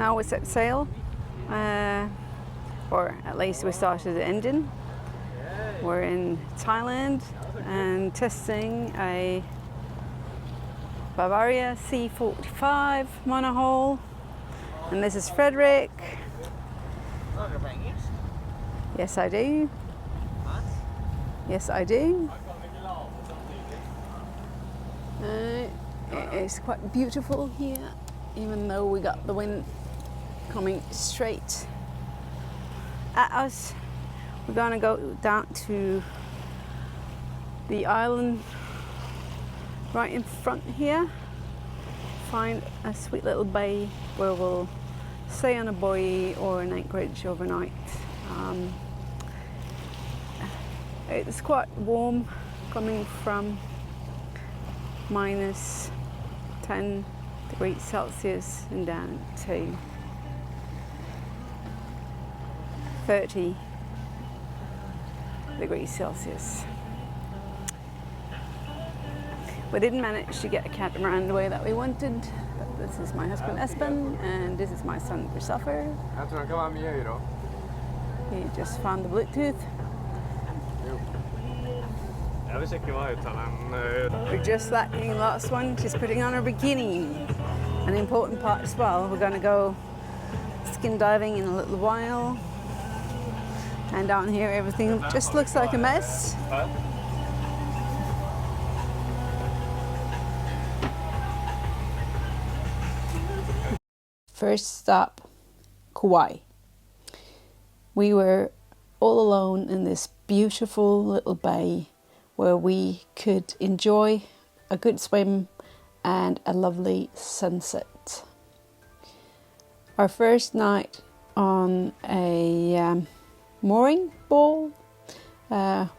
now we set sail, or at least we started the engine. We're in Thailand and testing a Bavaria C45 monohull, and this is Frederick. Yes, I do. Yes, I do. It is quite beautiful here, even though we got the wind coming straight at us. We're gonna go down to the island right in front here, find a sweet little bay where we'll stay on a buoy or an anchorage overnight. It's quite warm, coming from minus 10 degrees Celsius and down to 30 degrees Celsius. We didn't manage to get a catamaran the way that we wanted, but this is my husband Espen and this is my son Christopher. He just found the Bluetooth. We're just lacking the last one. She's putting on her bikini. An important part as well. We're going to go skin diving in a little while. And down here everything just looks like a mess. First stop, Kauai. We were all alone in this beautiful little bay where we could enjoy a good swim and a lovely sunset. Our first night on a mooring ball,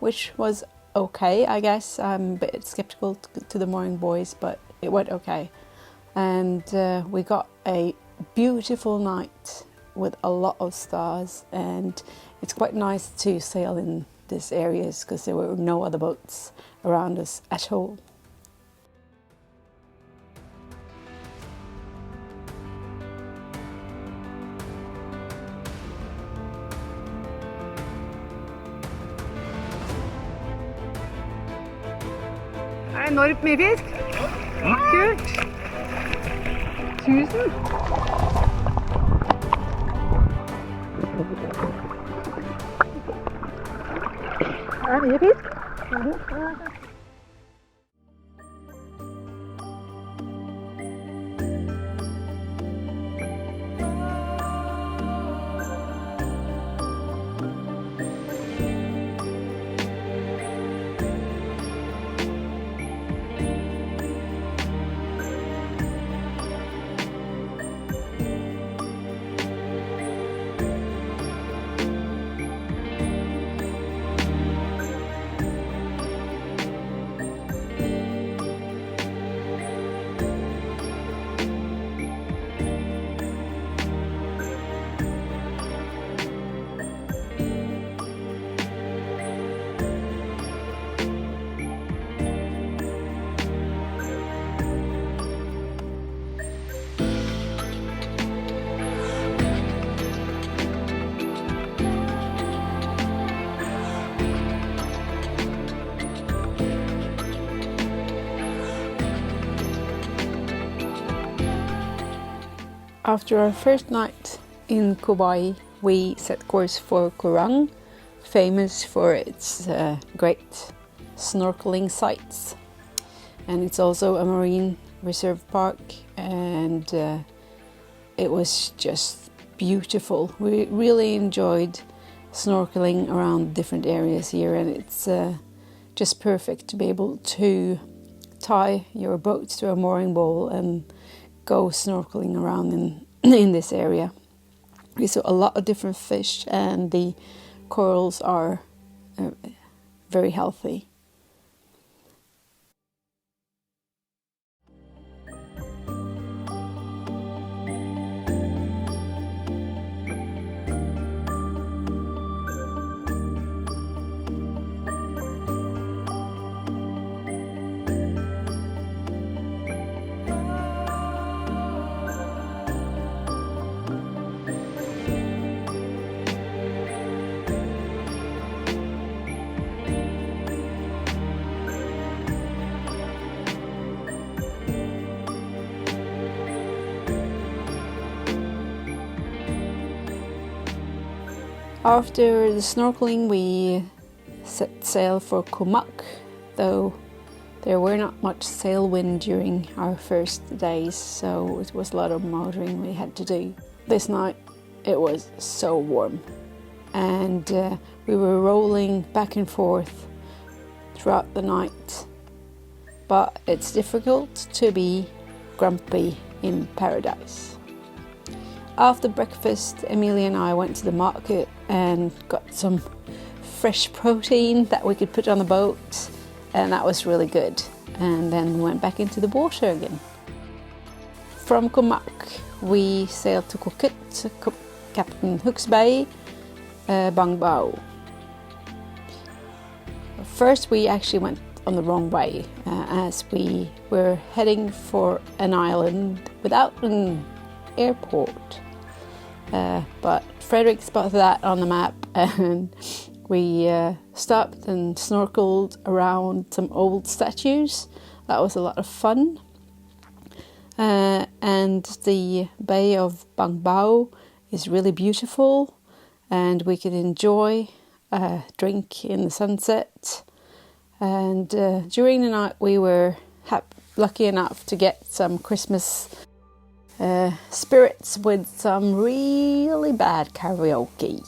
which was okay, I guess. I'm a bit skeptical to the mooring buoys, but it went okay. And we got a beautiful night with a lot of stars, and it's quite nice to sail in these areas because there were no other boats around us at all. Enormt mye fisk. Kult. 1000. Er det mye fisk? After our first night in Kauai, we set course for Koh Chang, famous for its great snorkeling sites. And it's also a marine reserve park, and it was just beautiful. We really enjoyed snorkeling around different areas here, and it's just perfect to be able to tie your boat to a mooring ball and go snorkeling around in this area. We saw a lot of different fish, and the corals are very healthy. After the snorkeling, we set sail for Koh Chang, though there were not much sail wind during our first days, so it was a lot of motoring we had to do. This night it was so warm, and we were rolling back and forth throughout the night, but it's difficult to be grumpy in paradise. After breakfast, Emilia and I went to the market and got some fresh protein that we could put on the boat, and that was really good. And then we went back into the water again. From Koh Chang, we sailed to Ko Kut, Captain Hook's Bay, Bang Bao. First, we actually went on the wrong way, as we were heading for an island without an airport. But Frederick spotted that on the map, and we stopped and snorkeled around some old statues. That was a lot of fun. And the Bay of Bang Bao is really beautiful, and we could enjoy a drink in the sunset. And during the night we were lucky enough to get some Christmas spirits with some really bad karaoke.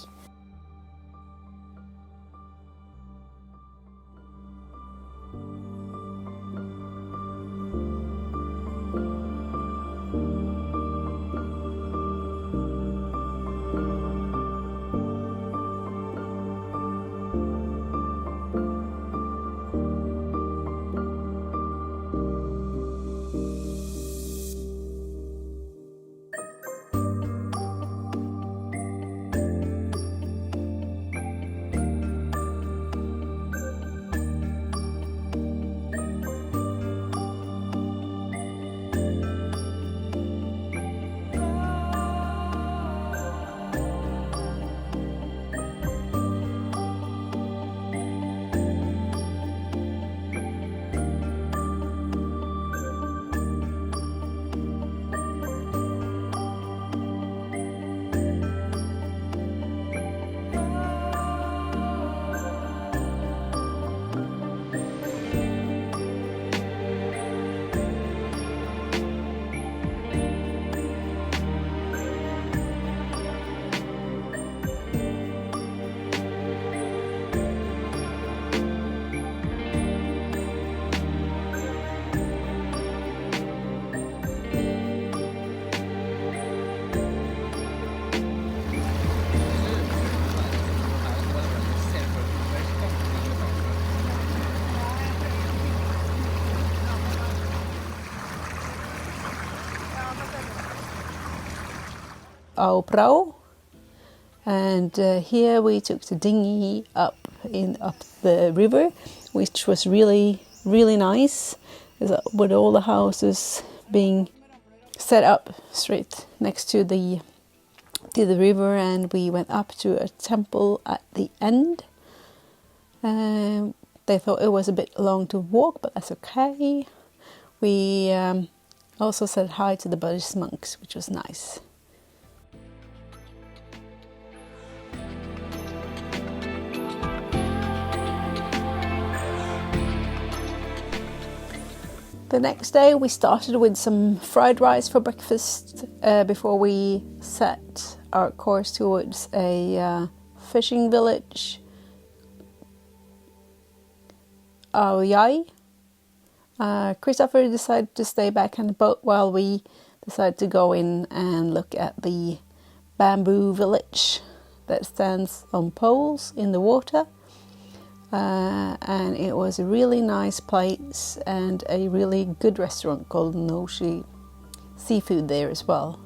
Our prow, and here we took the dinghy up the river, which was really nice, with all the houses being set up straight next to the river. And we went up to a temple at the end. They thought it was a bit long to walk, but that's okay. We also said hi to the Buddhist monks, which was nice. The next day we started with some fried rice for breakfast before we set our course towards a fishing village, Yai. Christopher decided to stay back on the boat while we decided to go in and look at the bamboo village that stands on poles in the water. And it was a really nice place and a really good restaurant called Noshi Seafood there as well.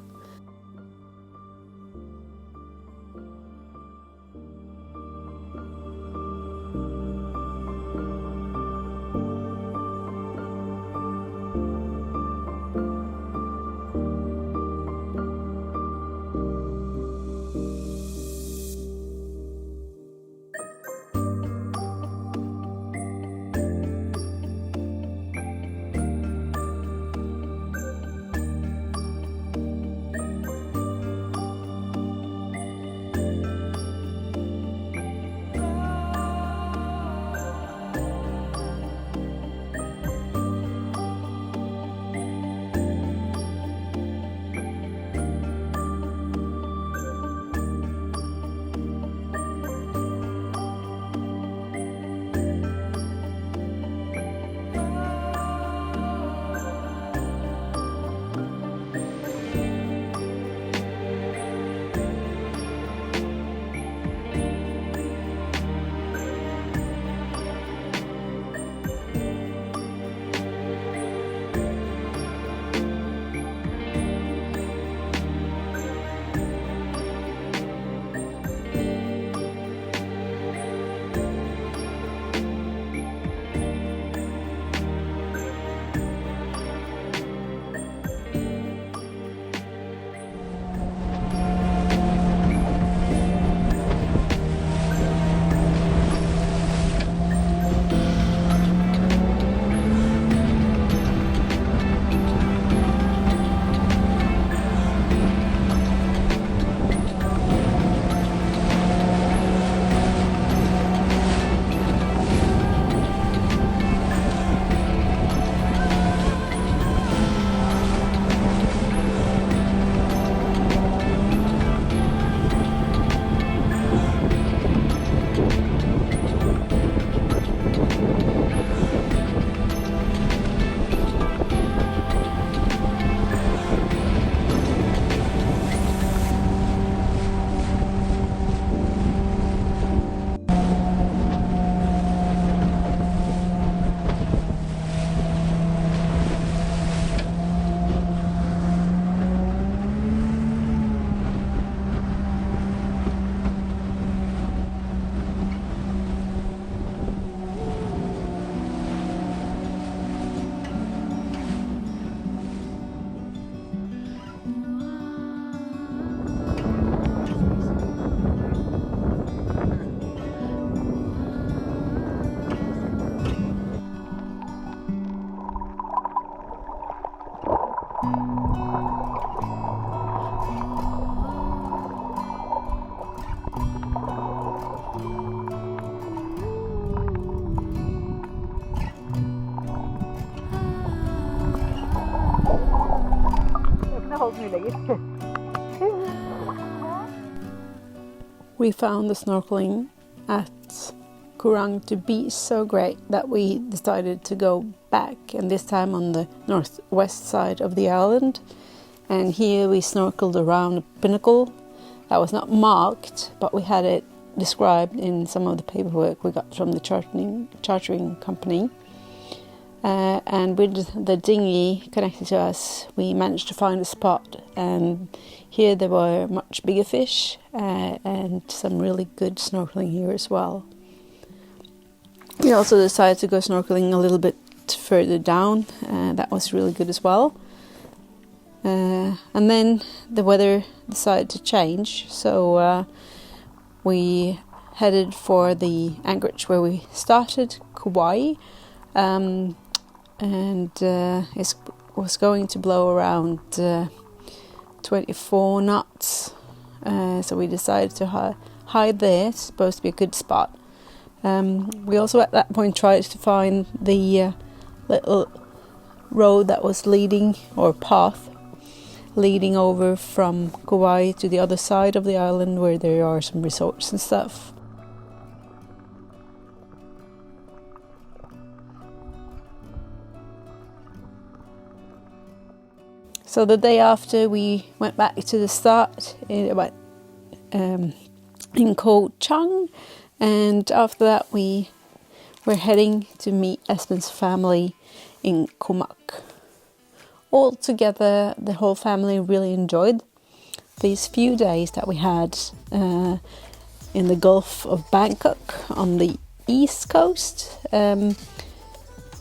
We found the snorkeling at Koh Chang to be so great that we decided to go back, and this time on the northwest side of the island. And here we snorkeled around a pinnacle that was not marked, but we had it described in some of the paperwork we got from the chartering company. And with the dinghy connected to us, we managed to find a spot, and here there were much bigger fish and some really good snorkeling here as well. We also decided to go snorkeling a little bit further down, that was really good as well. And then the weather decided to change, so we headed for the anchorage where we started, Kauai, and it was going to blow around 24 knots, so we decided to hide there. It's supposed to be a good spot. We also at that point tried to find the little road that was leading, or path leading over from Kauai to the other side of the island where there are some resorts and stuff. So the day after, we went back to the start in Koh Chang, and after that we were heading to meet Espen's family in Koh Chang. All together, the whole family really enjoyed these few days that we had in the Gulf of Bangkok on the east coast. It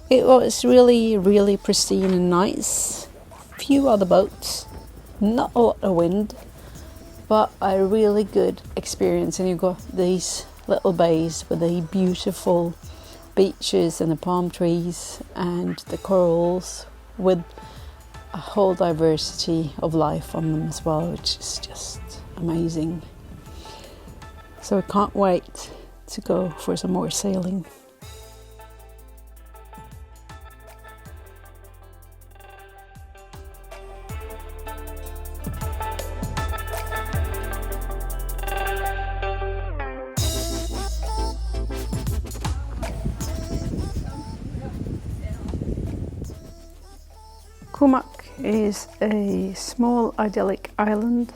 was really, really pristine and nice. Few other boats, not a lot of wind, but a really good experience. And you've got these little bays with the beautiful beaches and the palm trees and the corals with a whole diversity of life on them as well, which is just amazing. So I can't wait to go for some more sailing. Koh Chang is a small idyllic island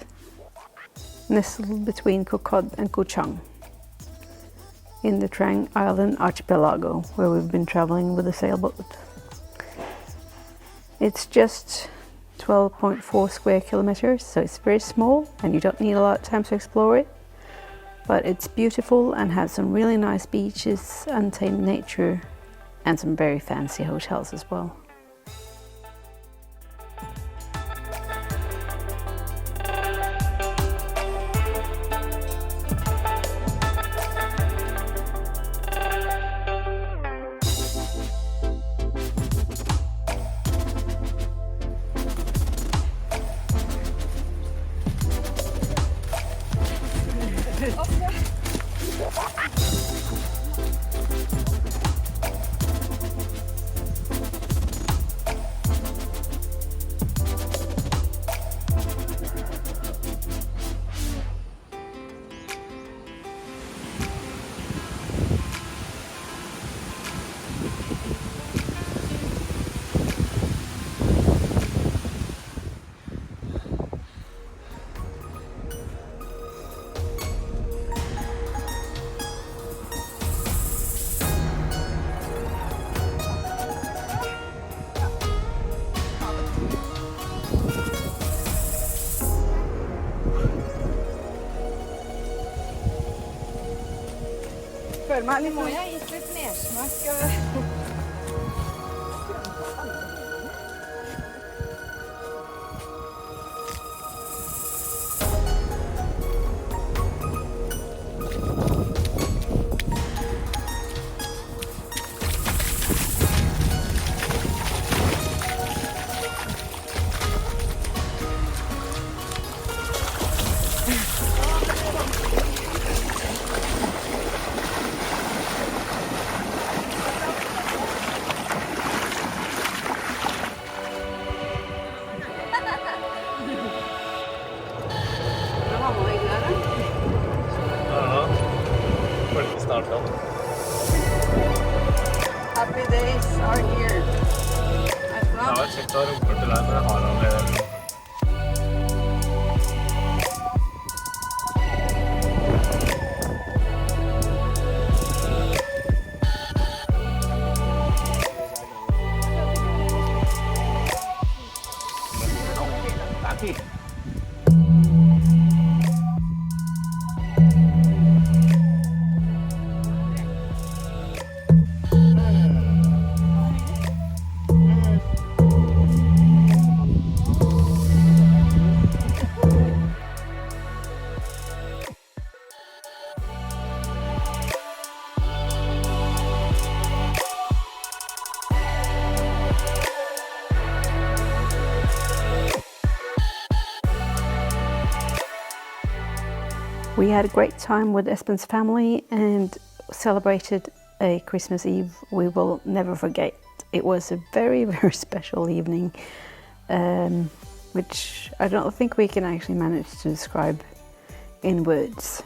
nestled between Ko Kut and Koh Chang in the Trang Island archipelago, where we've been traveling with a sailboat. It's just 12.4 square kilometers, so it's very small and you don't need a lot of time to explore it, but it's beautiful and has some really nice beaches, untamed nature, and some very fancy hotels as well. Nå må jeg ha gitt litt nedsmak. Happy days are here. Đó, sẽ có được một cái loại mà họ làm này là tán thịt. We had a great time with Espen's family and celebrated a Christmas Eve we will never forget. It was a very, very special evening, which I don't think we can actually manage to describe in words.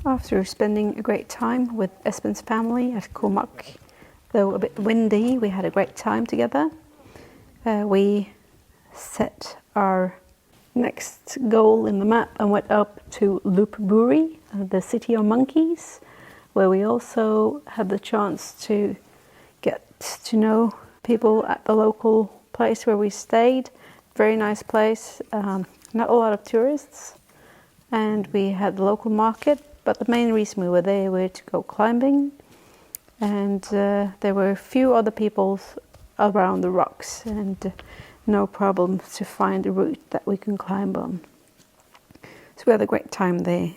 After spending a great time with Espen's family at Koh Chang, though a bit windy, we had a great time together. We set our next goal in the map and went up to Lopburi, the city of monkeys, where we also had the chance to get to know people at the local place where we stayed. Very nice place, not a lot of tourists, and we had the local market. But the main reason we were there were to go climbing, and there were a few other people around the rocks, and no problem to find a route that we can climb on. So we had a great time there.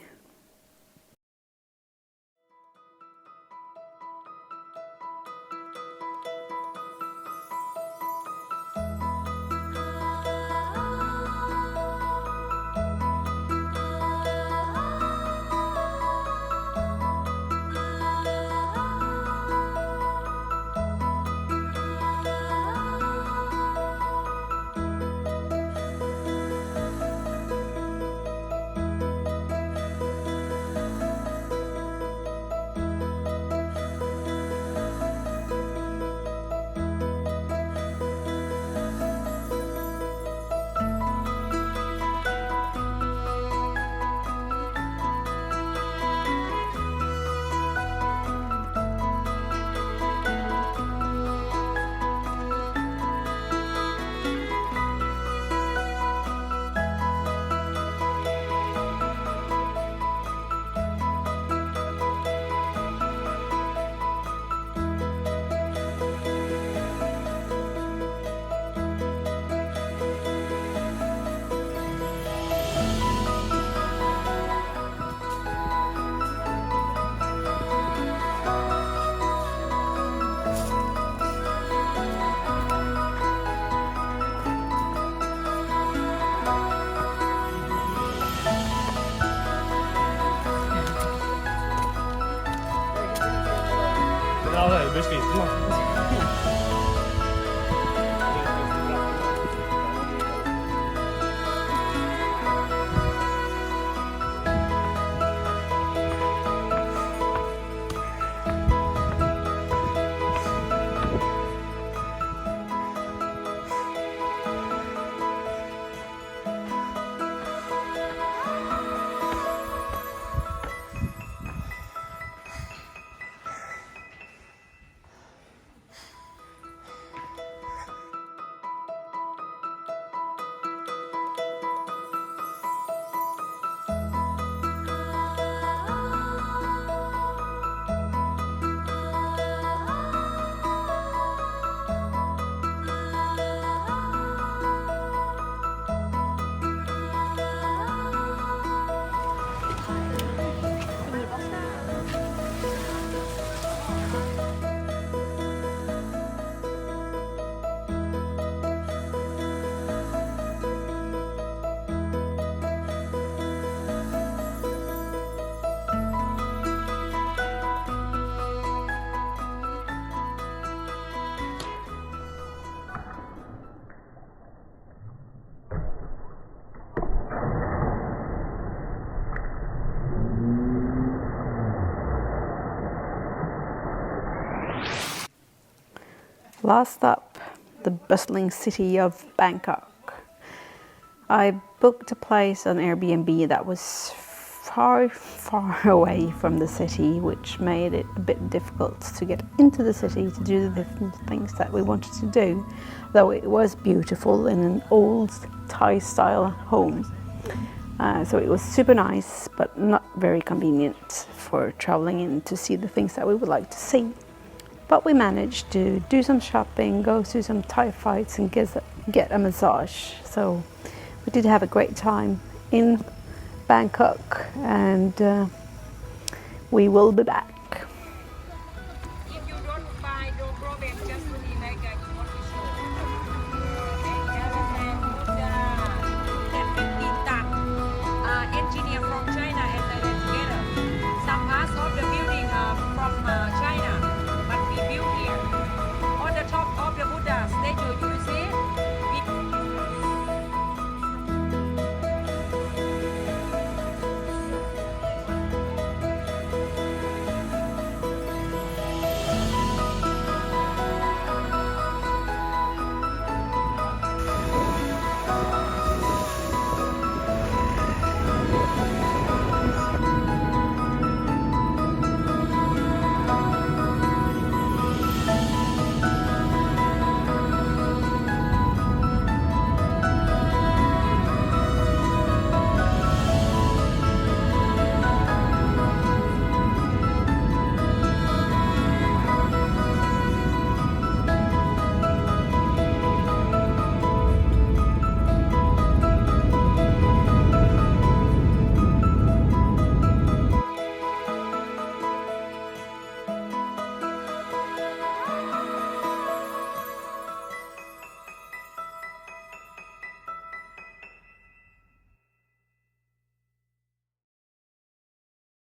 Da hadde jeg blitt sliten, da. Last up, the bustling city of Bangkok. I booked a place on Airbnb that was far away from the city, which made it a bit difficult to get into the city to do the different things that we wanted to do, though it was beautiful in an old Thai style home. So it was super nice, but not very convenient for traveling in to see the things that we would like to see. But we managed to do some shopping, go to some Thai fights and get a massage. So we did have a great time in Bangkok, and we will be back.